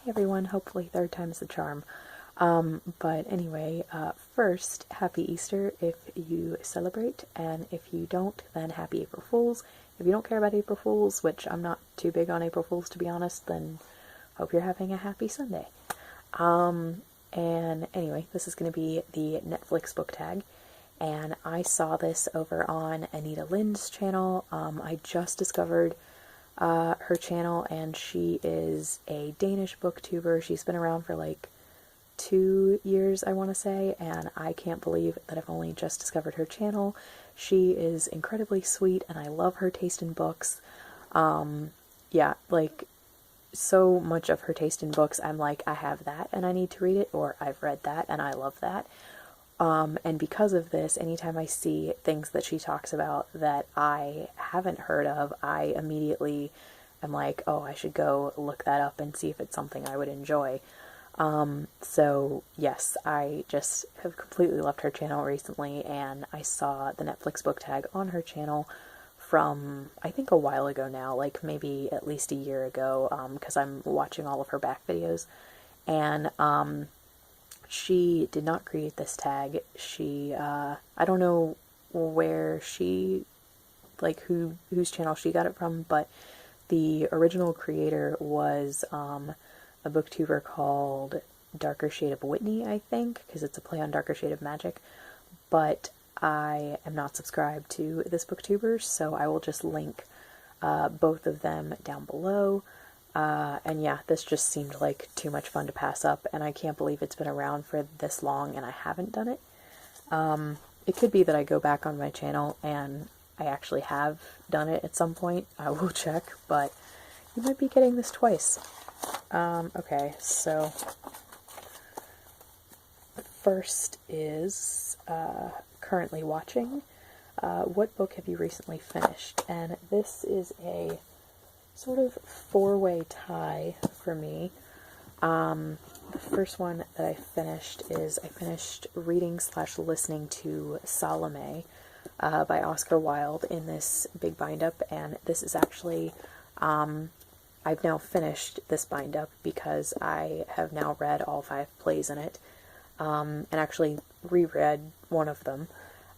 Hey everyone, hopefully third time's the charm. But anyway, first, happy Easter if you celebrate, and if you don't, then happy April Fools. If you don't care about April Fools, which I'm not too big on April Fools to be honest, then hope you're having a happy Sunday. And anyway, this is going to be the Netflix book tag, and I saw this over on Anita Lind's channel. I just discovered her channel, and she is a Danish booktuber. She's been around for like 2 years, I want to say, and I can't believe that I've only just discovered her channel. She is incredibly sweet, and I love her taste in books. Yeah, like, so much of her taste in books, I'm like, I have that and I need to read it, or I've read that and I love that. And because of this, anytime I see things that she talks about that I haven't heard of, I immediately am like, oh, I should go look that up and see if it's something I would enjoy. So yes, I just have completely left her channel recently, and I saw the Netflix book tag on her channel from, I think, a while ago now, like maybe at least a year ago, because I'm watching all of her back videos, and she did not create this tag. She, I don't know where she, like, whose channel she got it from, but the original creator was a booktuber called Darker Shade of Whitney, I think, because it's a play on Darker Shade of Magic, but I am not subscribed to this booktuber, so I will just link both of them down below. And yeah, this just seemed like too much fun to pass up, and I can't believe it's been around for this long and I haven't done it. It could be that I go back on my channel and I actually have done it at some point. I will check, but you might be getting this twice. Okay, so first is currently watching. What book have you recently finished? And this is a sort of four-way tie for me. The first one that I finished is I finished reading / listening to Salome by Oscar Wilde in this big bind-up, and this is actually, I've now finished this bind-up because I have now read all 5 plays in it, and actually reread one of them.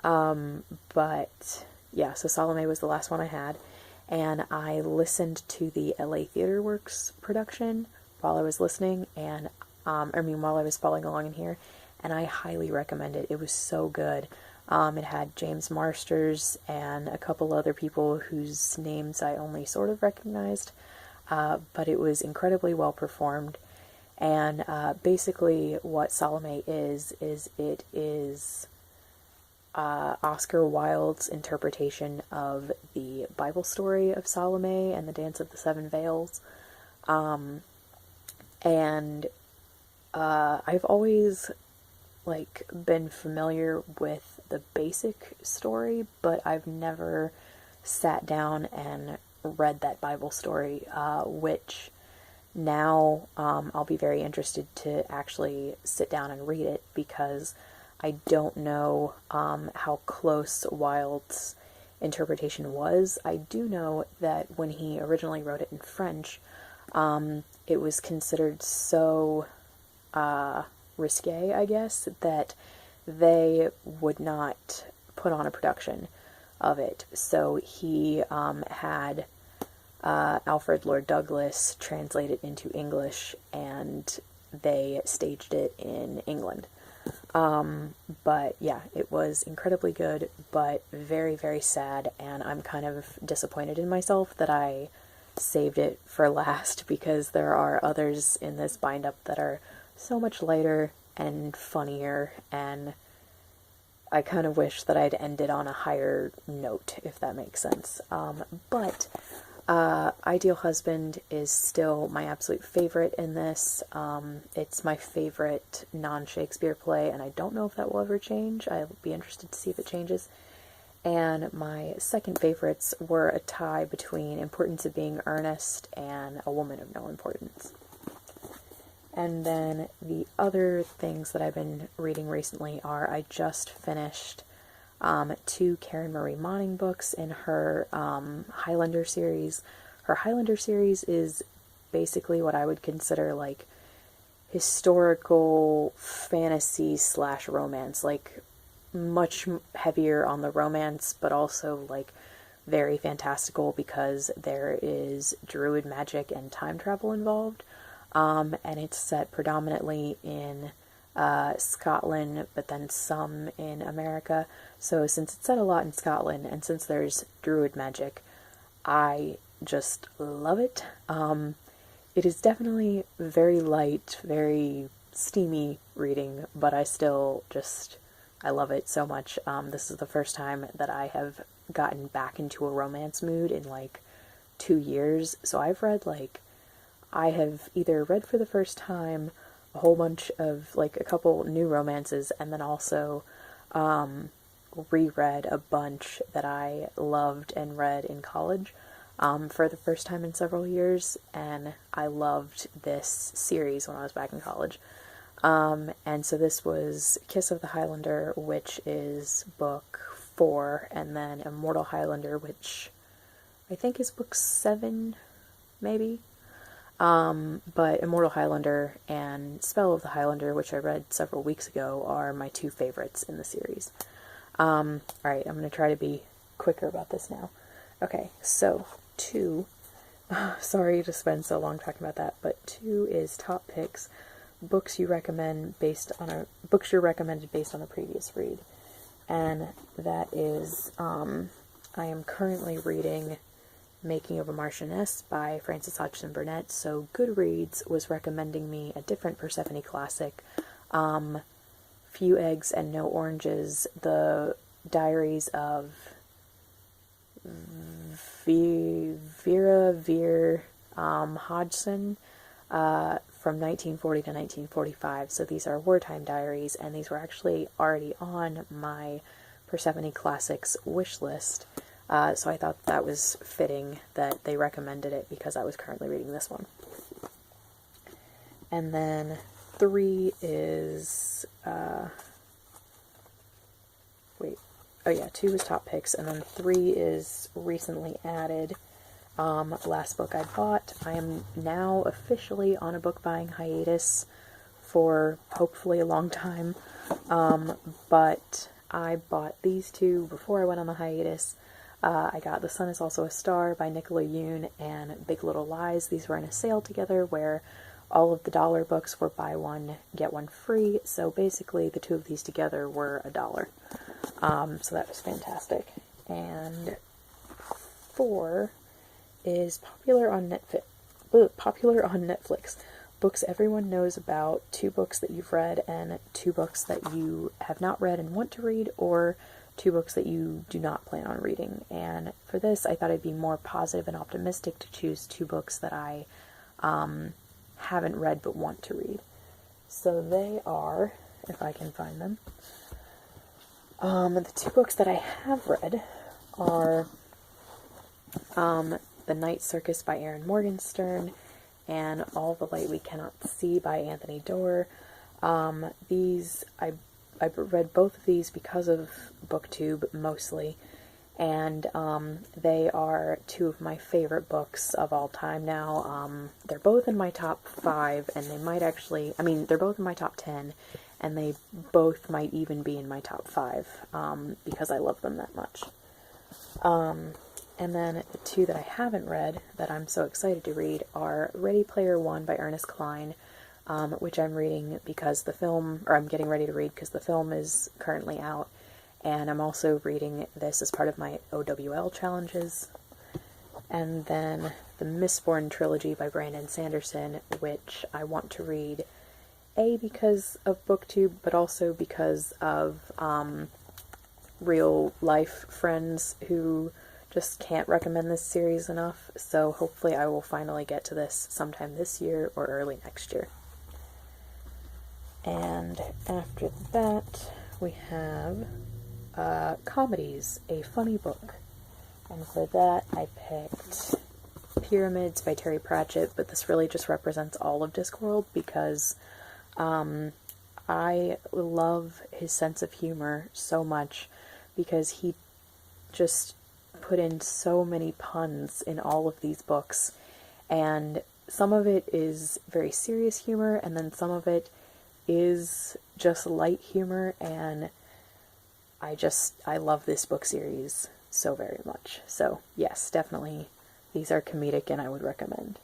But yeah, so Salome was the last one I had, and I listened to the LA Theater Works production while I was listening, and while I was following along in here, and I highly recommend it. It was so good. It had James Marsters and a couple other people whose names I only sort of recognized, but it was incredibly well performed. And basically what Salome is it is Oscar Wilde's interpretation of the Bible story of Salome and the Dance of the Seven Veils. And I've always, like, been familiar with the basic story, but I've never sat down and read that Bible story, which now I'll be very interested to actually sit down and read it, because I don't know how close Wilde's interpretation was. I do know that when he originally wrote it in French, it was considered so risque, I guess, that they would not put on a production of it. So he had Alfred Lord Douglas translate it into English, and they staged it in England. But yeah, it was incredibly good, but very, very sad, and I'm kind of disappointed in myself that I saved it for last, because there are others in this bind-up that are so much lighter and funnier, and I kind of wish that I'd ended on a higher note, if that makes sense. But Ideal Husband is still my absolute favorite in this. It's my favorite non-Shakespeare play, and I don't know if that will ever change. I'll be interested to see if it changes. And my second favorites were a tie between Importance of Being Earnest and A Woman of No Importance. And then the other things that I've been reading recently are, I just finished 2 Karen Marie Moning books in her Highlander series. Her Highlander series is basically what I would consider like historical fantasy slash romance, like much heavier on the romance, but also like very fantastical because there is druid magic and time travel involved. And it's set predominantly in Scotland, but then some in America. So since it's set a lot in Scotland, and since there's druid magic, I just love it. It is definitely very light, very steamy reading, but I still just, I love it so much. This is the first time that I have gotten back into a romance mood in like 2 years. So I have either read for the first time a whole bunch of, like, a couple new romances, and then also reread a bunch that I loved and read in college for the first time in several years, and I loved this series when I was back in college. And so this was Kiss of the Highlander, which is book 4, and then Immortal Highlander, which I think is book 7, maybe. But Immortal Highlander and Spell of the Highlander, which I read several weeks ago, are my 2 favorites in the series. Alright, I'm going to try to be quicker about this now. Okay, so 2, sorry to spend so long talking about that, but 2 is top picks, books you recommend books you're recommended based on a previous read. And that is, I am currently reading Making of a Marchioness by Frances Hodgson Burnett. So Goodreads was recommending me a different Persephone classic, Few Eggs and No Oranges, the diaries of Vera Veer Hodgson from 1940 to 1945. So these are wartime diaries, and these were actually already on my Persephone Classics wish list. So I thought that was fitting that they recommended it because I was currently reading this one. And then 3 is, 2 is top picks, and then 3 is recently added. Last book I bought. I am now officially on a book buying hiatus for hopefully a long time, but I bought these 2 before I went on the hiatus. I got The Sun Is Also a Star by Nicola Yoon and Big Little Lies. These were in a sale together where all of the dollar books were buy one, get one free. So basically the 2 of these together were $1. So that was fantastic. And 4 is popular on Netflix. Books everyone knows about, 2 books that you've read and 2 books that you have not read and want to read, or 2 books that you do not plan on reading. And for this, I thought I'd be more positive and optimistic to choose 2 books that I haven't read but want to read. So they are, if I can find them, the 2 books that I have read are The Night Circus by Erin Morgenstern and All the Light We Cannot See by Anthony Doerr. These, I read both of these because of BookTube, mostly, and they are 2 of my favorite books of all time now. They're both in my top 5, and they might actually, they're both in my top 10, and they both might even be in my top 5, because I love them that much. And then the 2 that I haven't read that I'm so excited to read are Ready Player One by Ernest Cline, which I'm reading because I'm getting ready to read because the film is currently out, and I'm also reading this as part of my OWL challenges. And then the Mistborn trilogy by Brandon Sanderson, which I want to read, A, because of BookTube, but also because of real life friends who just can't recommend this series enough, so hopefully I will finally get to this sometime this year or early next year. And after that, we have Comedies, a Funny Book. And for that, I picked Pyramids by Terry Pratchett, but this really just represents all of Discworld because I love his sense of humor so much because he just put in so many puns in all of these books, and some of it is very serious humor, and then some of it is just light humor, and I love this book series so very much. So yes, definitely these are comedic and I would recommend.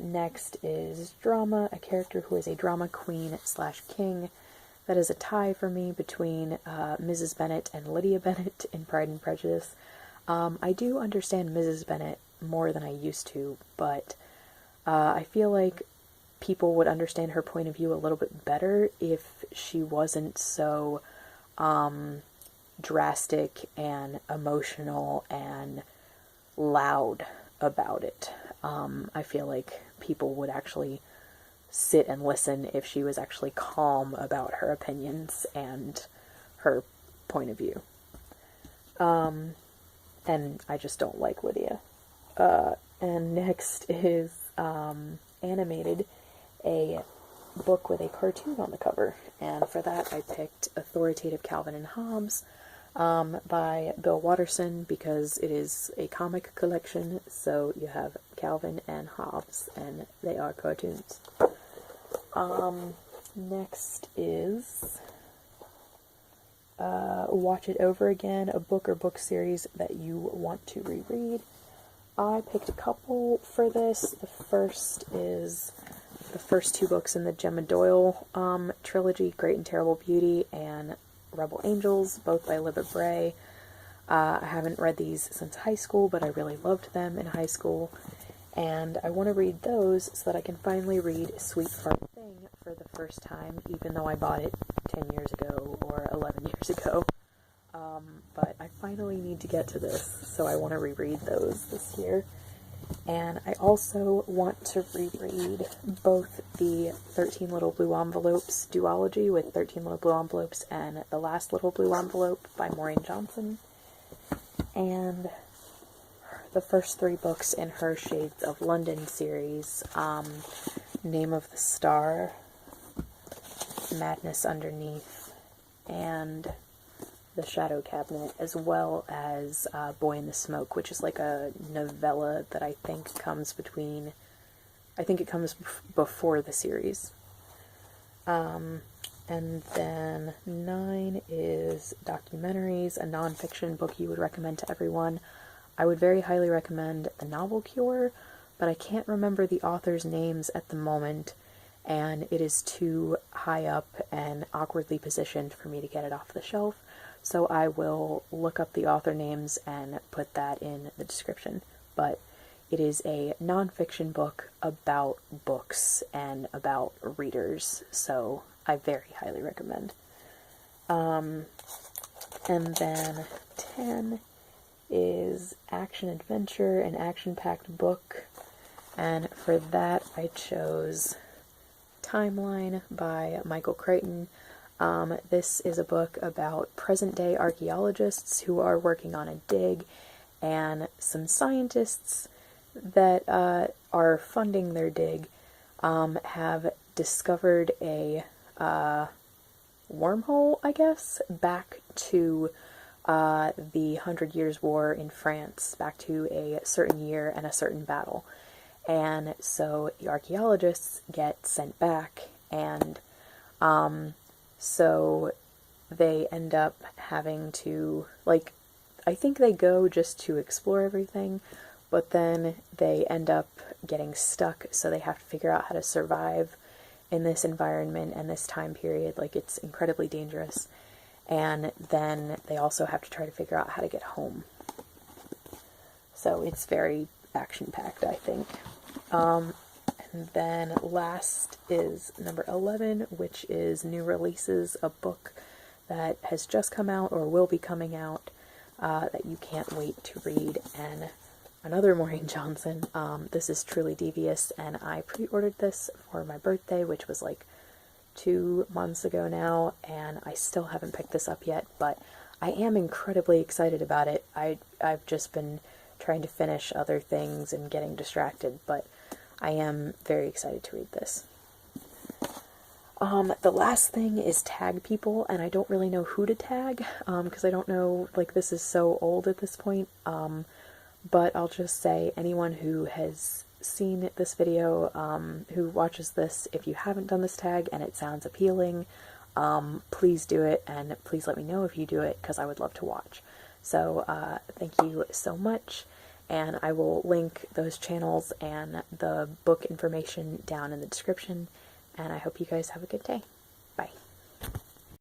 Next is drama, a character who is a drama queen / king. That is a tie for me between Mrs. Bennet and Lydia Bennet in Pride and Prejudice. I do understand Mrs. Bennet more than I used to, but I feel like people would understand her point of view a little bit better if she wasn't so drastic and emotional and loud about it. I feel like people would actually sit and listen if she was actually calm about her opinions and her point of view. And I just don't like Lydia. And next is animated, a book with a cartoon on the cover. And for that I picked Authoritative Calvin and Hobbes by Bill Watterson, because it is a comic collection, so you have Calvin and Hobbes, and they are cartoons. Next is Watch It Over Again, a book or book series that you want to reread. I picked a couple for this. The first is the first two books in the Gemma Doyle trilogy, Great and Terrible Beauty and Rebel Angels, both by Libba Bray. I haven't read these since high school, but I really loved them in high school, and I want to read those so that I can finally read Sweet Farm Thing for the first time, even though I bought it 10 years ago or 11 years ago. But I finally need to get to this, so I want to reread those this year. And I also want to reread both the 13 Little Blue Envelopes duology with 13 Little Blue Envelopes and The Last Little Blue Envelope by Maureen Johnson, and the first three books in her Shades of London series, Name of the Star, Madness Underneath, and The Shadow Cabinet, as well as Boy in the Smoke, which is like a novella that I think comes between, I think it comes before the series. And then 9 is Documentaries, a nonfiction book you would recommend to everyone. I would very highly recommend The Novel Cure, but I can't remember the authors' names at the moment, and it is too high up and awkwardly positioned for me to get it off the shelf. So I will look up the author names and put that in the description. But it is a nonfiction book about books and about readers, so I very highly recommend. And then 10 is Action Adventure, an action-packed book. And for that I chose Timeline by Michael Crichton. This is a book about present-day archaeologists who are working on a dig, and some scientists that are funding their dig have discovered a wormhole, I guess, back to the 100 Years' War in France, back to a certain year and a certain battle. And so the archaeologists get sent back, and so they end up having to, like, I think they go just to explore everything, but then they end up getting stuck, so they have to figure out how to survive in this environment and this time period. Like, it's incredibly dangerous. And then they also have to try to figure out how to get home. So it's very action-packed, I think. And then last is number 11, which is New Releases, a book that has just come out or will be coming out that you can't wait to read. And another Maureen Johnson. This is Truly Devious, and I pre-ordered this for my birthday, which was like 2 months ago now, and I still haven't picked this up yet, but I am incredibly excited about it. I've just been trying to finish other things and getting distracted, but I am very excited to read this. The last thing is tag people, and I don't really know who to tag, because I don't know, like, this is so old at this point, but I'll just say anyone who has seen this video, who watches this, if you haven't done this tag and it sounds appealing, please do it, and please let me know if you do it, because I would love to watch. So thank you so much, and I will link those channels and the book information down in the description, and I hope you guys have a good day. Bye.